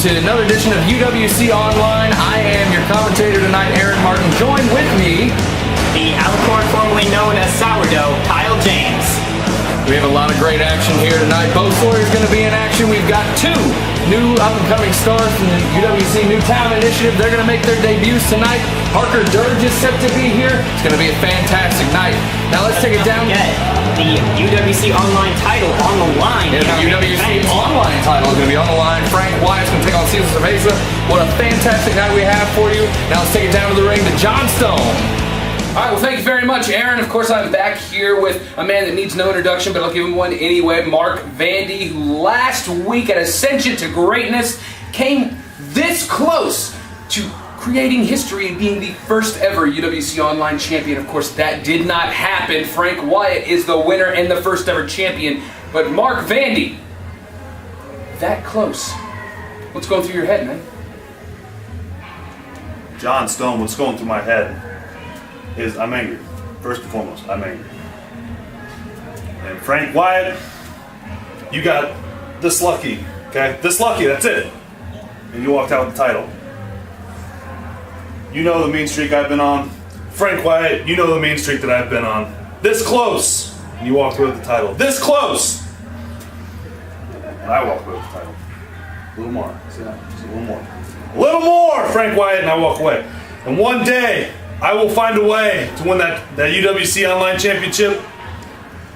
to another edition of UWC Online. I am your commentator tonight, Aaron Martin. Joined with me, the Alicorn formerly known as Sourdough, Kyle James. We have a lot of great action here tonight. Bo Sawyer's going to be in action. We've got two new up-and-coming stars from the UWC New Talent Initiative. They're going to make their debuts tonight. Parker Dirge is set to be here. It's going to be a fantastic night. Now let's take it down. The UWC Online title on the line. Yeah, the UWC Online title is going to be on the line. Frank Wyatt's going to take on Cesar Cerveza. What a fantastic night we have for you. Now let's take it down to the ring to John Stone. All right, well, thank you very much, Aaron. Of course, I'm back here with a man that needs no introduction, but I'll give him one anyway, Mark Vandy, who last week at Ascension to Greatness came this close to creating history and being the first ever UWC Online champion. Of course, that did not happen. Frank Wyatt is the winner and the first ever champion. But Mark Vandy, that close. What's going through your head, man? John Stone, what's going through my head is I'm angry. First and foremost, I'm angry. And Frank Wyatt, you got this lucky, okay? This lucky, that's it. And you walked out with the title. You know the mean streak I've been on. Frank Wyatt, you know the mean streak that I've been on. This close, and you walked away with the title. This close! And I walked away with the title. A little more. See that? Just a little more. A little more, Frank Wyatt, and I walk away. And one day, I will find a way to win that UWC Online Championship,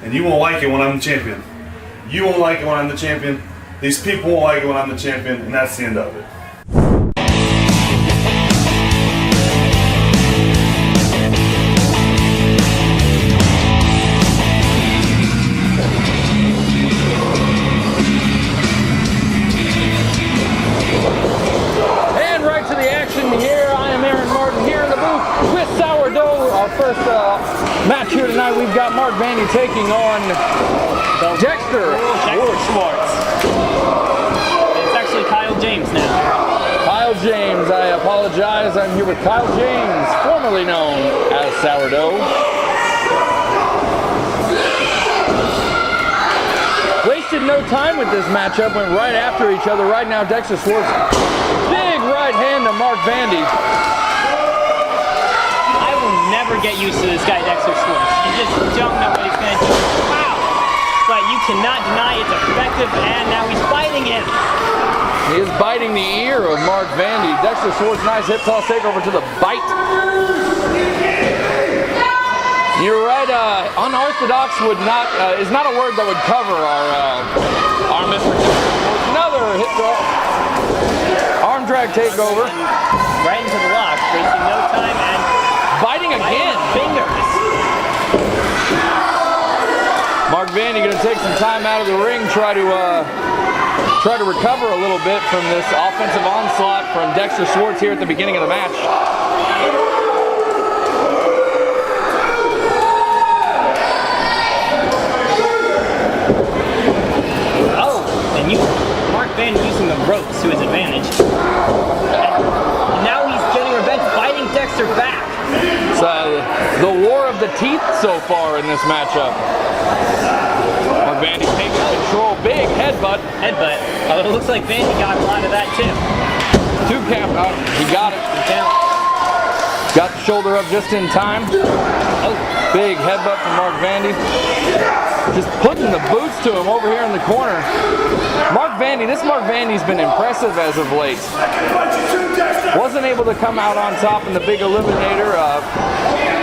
and you won't like it when I'm the champion. You won't like it when I'm the champion. These people won't like it when I'm the champion, and that's the end of it. First match here tonight, we've got Mark Vandy taking on Dexter Schwartz. It's actually Kyle James now. Kyle James, I apologize. I'm here with Kyle James, formerly known as Sourdough. Wasted no time with this matchup, went right after each other. Right now, Dexter Schwartz, big right hand to Mark Vandy. Never get used to this guy, Dexter Schwartz. You just don't know what he's going to do. Wow! But you cannot deny it's effective, and now he's biting him. He is biting the ear of Mark Vandy. Dexter Schwartz, nice hip toss takeover to the bite. You're right, unorthodox is not a word that would cover our Mr. Another hip drop. Arm drag takeover. Right into the lock, wasting no time, and biting again. Fingers. Mark Vandy going to take some time out of the ring, try to recover a little bit from this offensive onslaught from Dexter Schwartz here at the beginning of the match. Oh, and Mark Vandy using the ropes to his advantage. And now he's getting revenge, biting Dexter back. It's the war of the teeth so far in this matchup. Mark Vandy takes control, big headbutt. Oh, it looks like Vandy got a lot of that too. 2 count, he got it. Got the shoulder up just in time. Oh, big headbutt from Mark Vandy. Just putting the boots to him over here in the corner. Mark Vandy's been impressive as of late. Wasn't able to come out on top in the big eliminator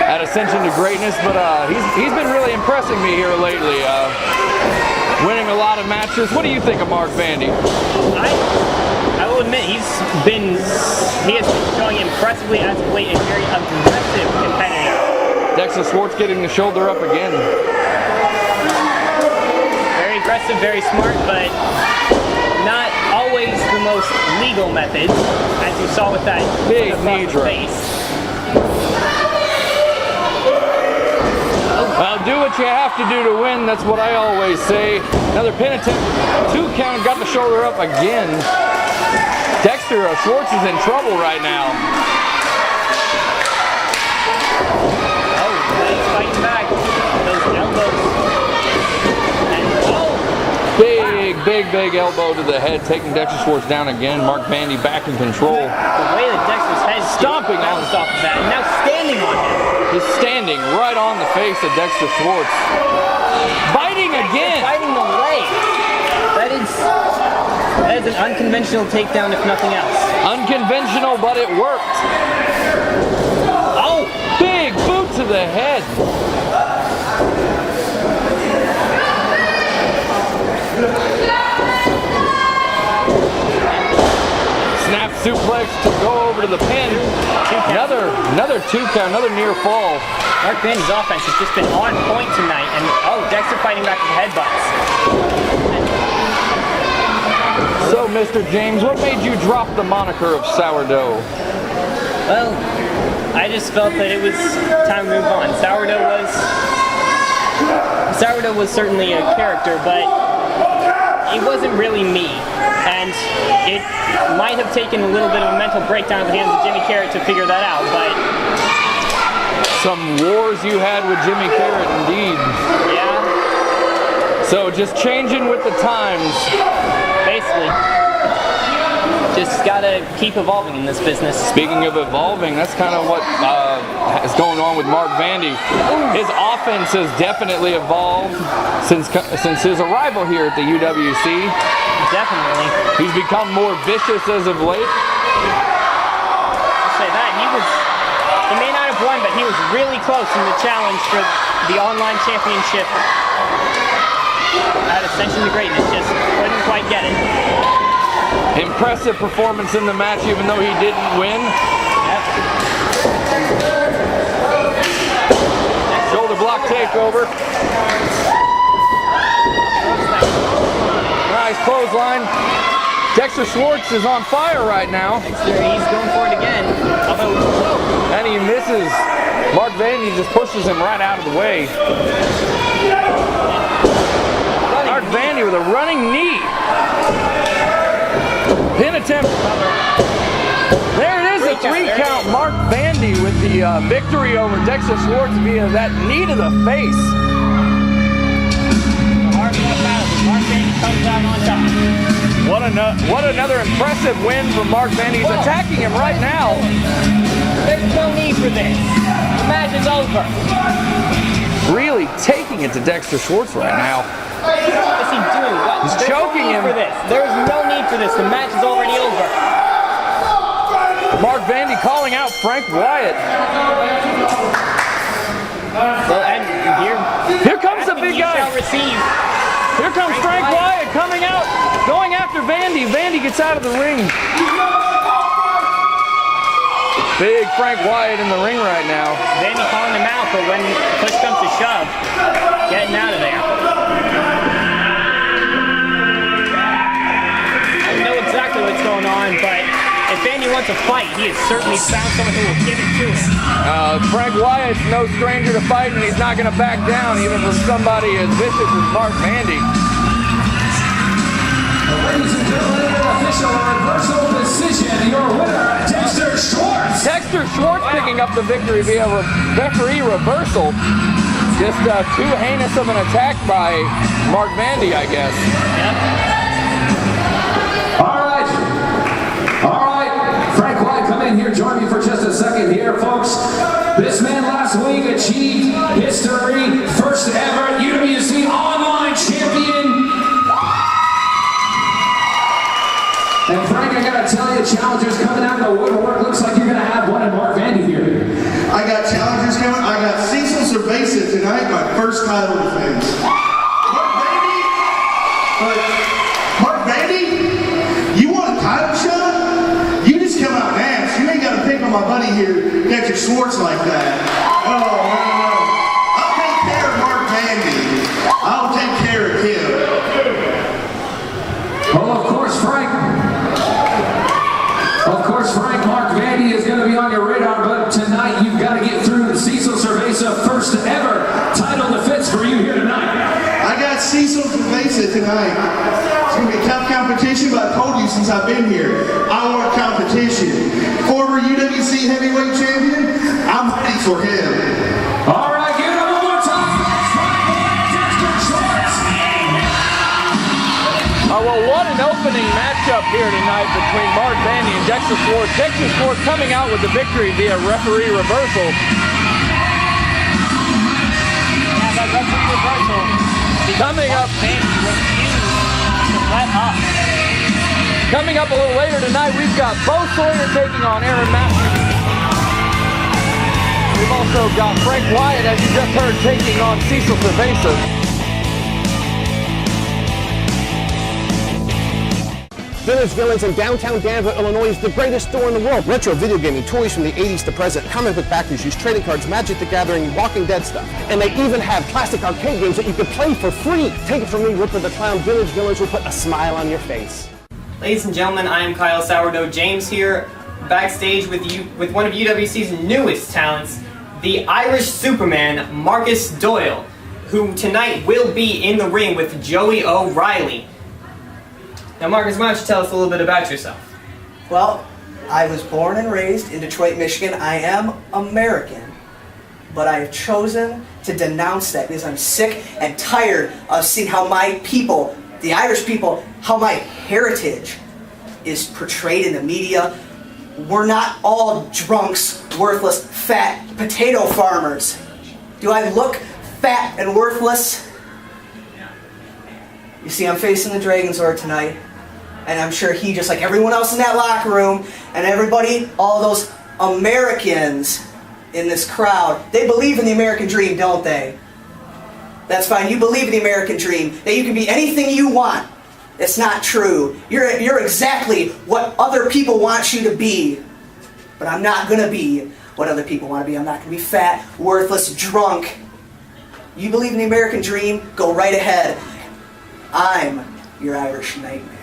at Ascension to Greatness, but he's been really impressing me here lately. Winning a lot of matches. What do you think of Mark Vandy? I will admit he has been showing impressively as of late, a very aggressive competitor. Dexter Schwartz getting the shoulder up again. Very aggressive, very smart, but not always the most legal methods, as you saw with that big knee drop. Well, do what you have to do to win. That's what I always say. Another pin attempt. 2 count, got the shoulder up again. Dexter Schwartz is in trouble right now. Oh, he's fighting back. Those elbows. And big big elbow to the head, taking Dexter Schwartz down again. Mark Vandy back in control. The way that Dexter's head stomping on off of that, and now standing on him. He's standing right on the face of Dexter Schwartz. Biting again. Biting the leg. That is an unconventional takedown, if nothing else. Unconventional, but it worked. Oh, big boot to the head. Snap suplex to go over to the pin. Another 2 count, another near fall. Mark Vandy's offense has just been on point tonight, and Dexter fighting back with headbutts. So, Mr. James, what made you drop the moniker of Sourdough? Well, I just felt that it was time to move on. Sourdough was certainly a character, but it wasn't really me. And it might have taken a little bit of a mental breakdown at the hands of Jimmy Carrot to figure that out, but... Some wars you had with Jimmy Carrot, indeed. Yeah. So just changing with the times. Basically. Just gotta keep evolving in this business. Speaking of evolving, that's kind of what is going on with Mark Vandy. His offense has definitely evolved since his arrival here at the UWC. Definitely. He's become more vicious as of late. I'll say that. He may not have won, but he was really close in the challenge for the online championship at Ascension to Greatness. Just couldn't quite get it. Impressive performance in the match, even though he didn't win. Yep. Shoulder block takeover. Nice clothesline. Dexter Schwartz is on fire right now. Dexter, he's going for it again. And he misses. Mark Vandy just pushes him right out of the way. Mark Vandy with a running knee. Pin attempt. There it is, a 3 count. Mark Vandy with the victory over Dexter Schwartz via that knee to the face. Mark Vandy comes out on top. What another impressive win from Mark Vandy. He's attacking him right now. There's no need for this. The match is over. Really taking it to Dexter Schwartz right now. What is he doing? What? He's choking him. For this. There is no need for this. The match is already over. Mark Vandy calling out Frank Wyatt. Well, and here comes the big guy. Here comes Frank Wyatt coming out, going after Vandy. Vandy gets out of the ring. Big Frank Wyatt in the ring right now. Vandy calling him out, but when push comes to shove, getting out of there. I know exactly what's going on, but if Vandy wants a fight, he has certainly found someone who will give it to him. Frank Wyatt's no stranger to fighting, and he's not going to back down even from somebody as vicious as Mark Vandy. Ladies and gentlemen, official reversal decision. Your winner, Dexter Schwartz. Dexter Schwartz picking up the victory via referee reversal. Just too heinous of an attack by Mark Vandy, I guess. Yep. All right. Frank White, come in here. Join me for just a second here, folks. This man last week achieved history. First ever UWC Online champion. And Frank, I gotta tell you, challengers coming out of the woodwork. Looks like you're gonna have one in Mark Vandy here. I got challengers coming. I got Cecil Cerveza tonight, my first title defense. Mark Vandy, you want a title shot? You just come out and ask. You ain't got to pick on my buddy here, Dexter Schwartz, like that. Oh, no. I'll take care of Mark Vandy. I'll take care of him. Well, of course, Frank, Mark Vandy is going to be on your radar, but tonight you've got to get through the Cecil Cerveza first ever title defense for you here tonight. I got Cecil Cerveza tonight. It's going to be a tough competition, but I told you since I've been here, I want competition. Former UWC heavyweight champion, I'm ready for him. All right, give it up one more time. A opening matchup here tonight between Mark Vandy and Dexter Swartz. Dexter Swartz coming out with the victory via referee reversal. Yeah, that referee reversal. Coming up. Vandy refused to let up. Coming up a little later tonight, we've got Bo Sawyer taking on Aaron Matthews. We've also got Frank Wyatt, as you just heard, taking on Cecil Cerveza. Village Villains in downtown Danville, Illinois is the greatest store in the world. Retro video gaming, toys from the 80s to present, comic book back issues, trading cards, Magic the Gathering, Walking Dead stuff. And they even have classic arcade games that you can play for free. Take it from me, Ripper the Clown, Village Villains will put a smile on your face. Ladies and gentlemen, I am Kyle Sourdough James here, backstage with one of UWC's newest talents, the Irish Superman, Marcus Doyle, who tonight will be in the ring with Joey O'Reilly. Now Marcus, why don't you tell us a little bit about yourself? Well, I was born and raised in Detroit, Michigan. I am American, but I have chosen to denounce that because I'm sick and tired of seeing how my people, the Irish people, how my heritage is portrayed in the media. We're not all drunks, worthless, fat potato farmers. Do I look fat and worthless? You see, I'm facing the Dragon Zord tonight, and I'm sure he, just like everyone else in that locker room, and everybody, all those Americans in this crowd, they believe in the American dream, don't they? That's fine. You believe in the American dream, that you can be anything you want. It's not true. You're exactly what other people want you to be. But I'm not going to be what other people want to be. I'm not going to be fat, worthless, drunk. You believe in the American dream? Go right ahead. I'm your Irish nightmare.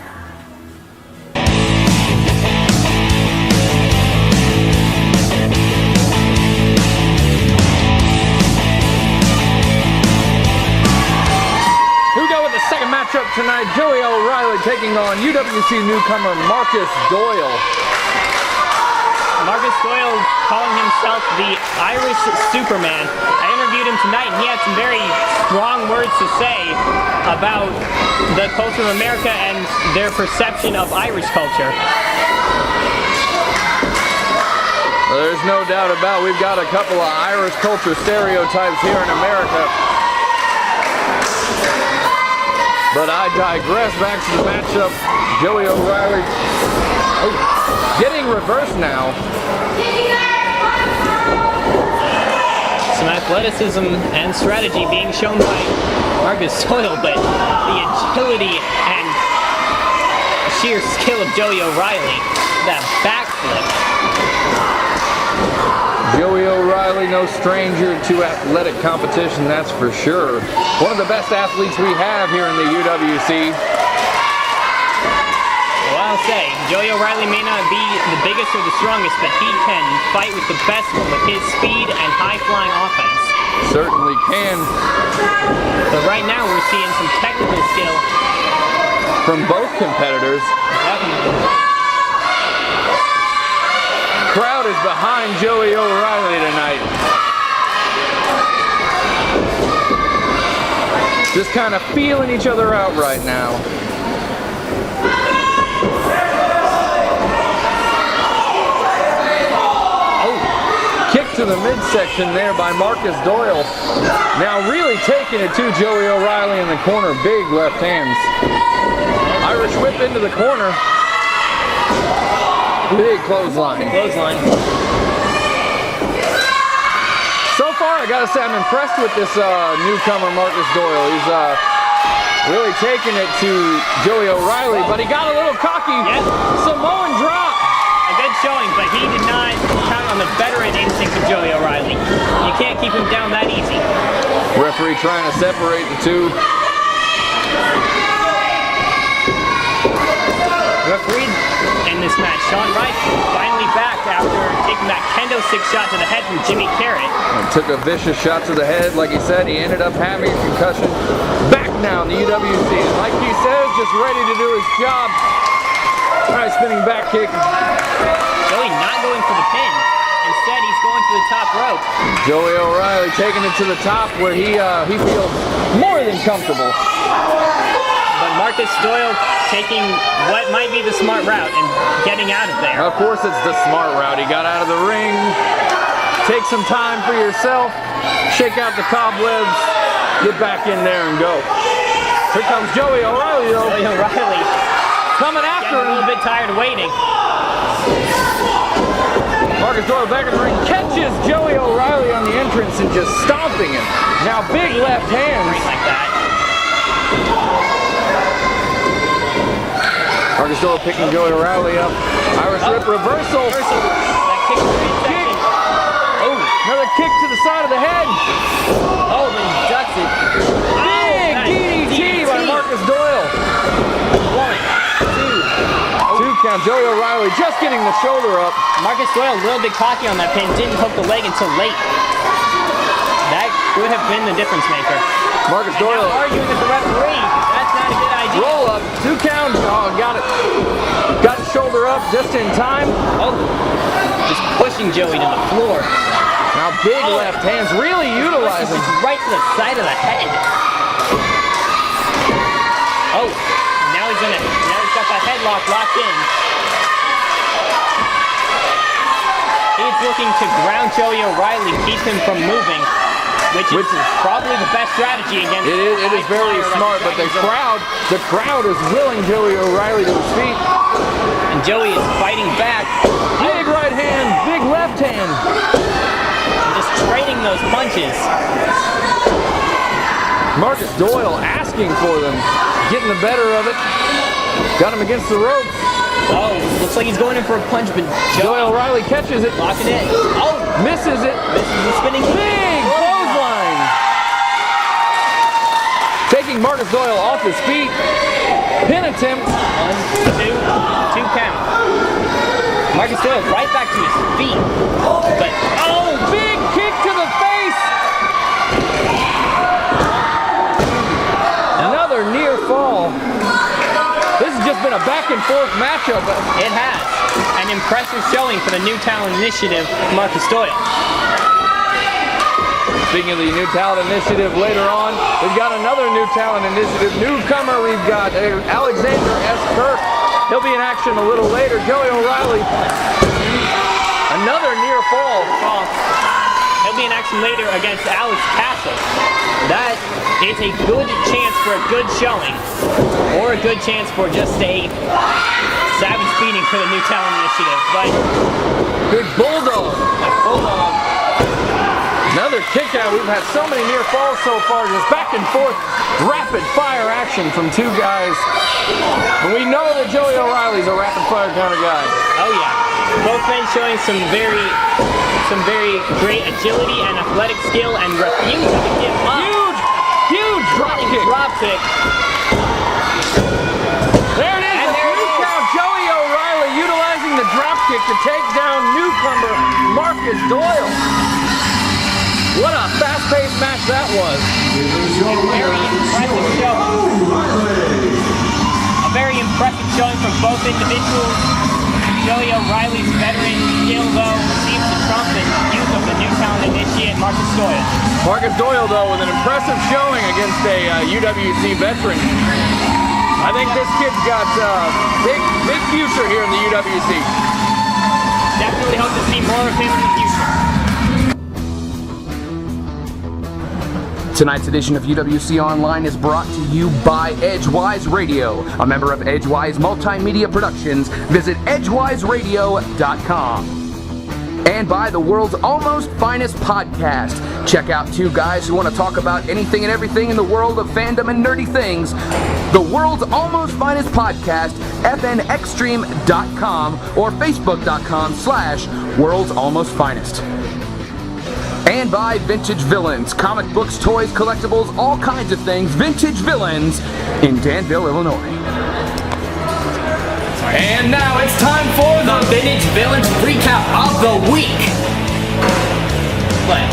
Second matchup tonight, Joey O'Reilly taking on UWC newcomer Marcus Doyle. Marcus Doyle calling himself the Irish Superman. I interviewed him tonight and he had some very strong words to say about the culture of America and their perception of Irish culture. Well, there's no doubt about we've got a couple of Irish culture stereotypes here in America. But I digress. Back to the matchup. Joey O'Reilly getting reversed now. Some athleticism and strategy being shown by Marcus Doyle, but the agility and sheer skill of Joey O'Reilly. That backflip. Joey O'Reilly, no stranger to athletic competition, that's for sure. One of the best athletes we have here in the UWC. Well, I'll say, Joey O'Reilly may not be the biggest or the strongest, but he can fight with the best one with his speed and high-flying offense. Certainly can. But right now we're seeing some technical skill from both competitors. Definitely. Crowd is behind Joey O'Reilly tonight. Just kind of feeling each other out right now. Oh, kick to the midsection there by Marcus Doyle. Now really taking it to Joey O'Reilly in the corner. Big left hands. Irish whip into the corner. Big clothesline. So far, I gotta say, I'm impressed with this newcomer, Marcus Doyle. He's really taking it to Joey O'Reilly, but he got a little cocky. Yes. Samoan drop. A good showing, but he did not count on the veteran instinct of Joey O'Reilly. You can't keep him down that easy. Referee trying to separate the two. Referee in this match, Sean Rice, finally back after taking that kendo stick shot to the head from Jimmy Carrot. And took a vicious shot to the head, like he said. He ended up having a concussion. Back now in the UWC, and like he says, just ready to do his job. Nice spinning back kick. Joey not going for the pin. Instead, he's going to the top rope. Joey O'Reilly taking it to the top where he feels more than comfortable. But Marcus Doyle taking what might be the smart route and getting out of there. Of course it's the smart route. He got out of the ring. Take some time for yourself. Shake out the cobwebs. Get back in there and go. Here comes Joey O'Reilly though. Joey O'Reilly coming after getting him. a little bit tired of waiting. Marcus Doyle back in the ring, catches Joey O'Reilly on the entrance and just stomping him. Now big left hands. Like that. Marcus Doyle picking Joey O'Reilly up. Irish Whip reversal. That kick to the midsection. Oh, another kick to the side of the head. Oh, then he ducks it. Big DDT by Marcus Doyle. 2 count. Joey O'Reilly just getting the shoulder up. Marcus Doyle a little bit cocky on that pin. Didn't hook the leg until late. That could have been the difference maker. Marcus Doyle arguing with the referee. That's not a good idea. roll up. 2 count. Oh, got it. Got his shoulder up just in time. Oh, just pushing Joey to the floor. Now big left hands, really utilizing. Just right to the side of the head. Oh, now he's got that headlock locked in. He's looking to ground Joey O'Reilly, keep him from moving, which is probably the best strategy against. It is very smart, but the crowd is willing Joey O'Reilly to his feet. And Joey is fighting back. Big right hand, big left hand. Just trading those punches. Marcus Doyle asking for them, getting the better of it. Got him against the ropes. Oh, looks like he's going in for a punch, but Joey O'Reilly catches it. Locking it. Oh, misses it. Misses the spinning big clothesline. Taking Marcus Doyle off his feet. Pin attempt. 1, 2 count. Marcus Doyle right back to his feet. But big kick to the face. Another near fall. This has just been a back and forth matchup. It has. An impressive showing for the New Talent Initiative, Marcus Doyle. Speaking of the New Talent Initiative, later on, we've got another New Talent Initiative newcomer. We've got Alexander S. Kirk. He'll be in action a little later. Joey O'Reilly. Another near fall. He'll be in action later against Alex Castle. That is a good chance for a good showing, or a good chance for just a savage beating for the New Talent Initiative. But big bulldog. Another kick out. We've had so many near falls so far. Just back and forth, rapid fire action from 2 guys. And we know that Joey O'Reilly's a rapid fire kind of guy. Oh yeah. Both men showing some very great agility and athletic skill and refusing to give up. Huge drop kick. There it is. And there it is. Joey O'Reilly utilizing the drop kick to take down newcomer Marcus Doyle. What a fast-paced match that was. Very impressive showing. A very impressive showing from both individuals. Joey O'Reilly's veteran skill, though, seems to trump the youth of the New Talent Initiate, Marcus Doyle. Marcus Doyle, though, with an impressive showing against a UWC veteran. I think this kid's got big future here in the UWC. Definitely hope to see more of him in the future. Tonight's edition of UWC Online is brought to you by Edgewise Radio, a member of Edgewise Multimedia Productions. Visit edgewiseradio.com. And by the world's almost finest podcast. Check out 2 guys who want to talk about anything and everything in the world of fandom and nerdy things. The world's almost finest podcast, fnxstream.com or facebook.com/world's almost finest. And by Vintage Villains, comic books, toys, collectibles, all kinds of things. Vintage Villains in Danville, Illinois. And now it's time for the Vintage Villains recap of the week. Play.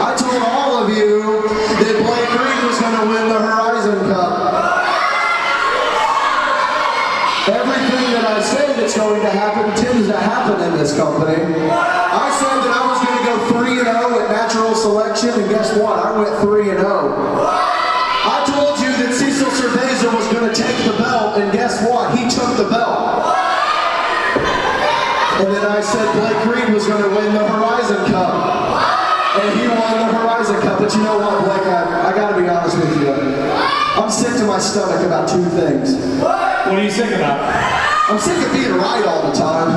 I told all of you that Blake Reed was going to win the Horizon Cup. Everything that I say that's going to happen tends to happen in this company. I said that I was going to go 3-0 at natural selection, and guess what? I went 3-0. I told you that Cecil Cerveza was going to take the belt, and guess what? He took the belt. And then I said Blake Reed was going to win the Horizon Cup. And he won the Horizon Cup. But you know what, Blake? I got to be honest with you. I'm sick to my stomach about two things. What are you sick about? I'm sick of being right all the time.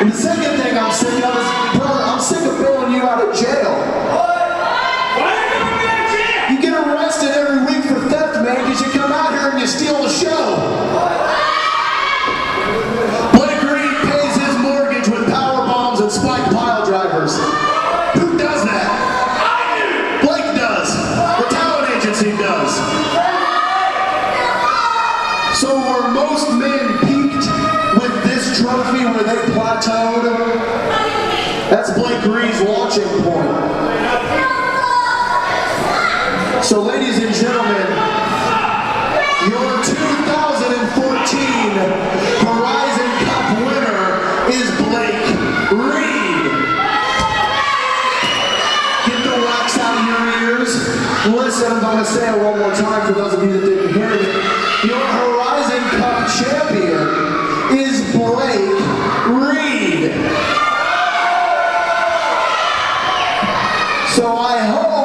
And the second thing I'm sick of is, brother, I'm sick of bailing you out of jail. Why are you going to jail? You get arrested every week for theft, man, because you come out here and you steal the show. Blake Reed pays his mortgage with power bombs and spike pile drivers. Who does that? I do. Blake does. The talent agency does. So were most men peaked with this trophy where they plateaued? That's Blake Reed's launching point. So ladies and gentlemen, your 2014 Horizon Cup winner is Blake Reed. Get the wax out of your ears. Listen, I'm going to say it one more time for those of you that didn't hear it. Your Horizon Cup champion is Blake Reed. So I hope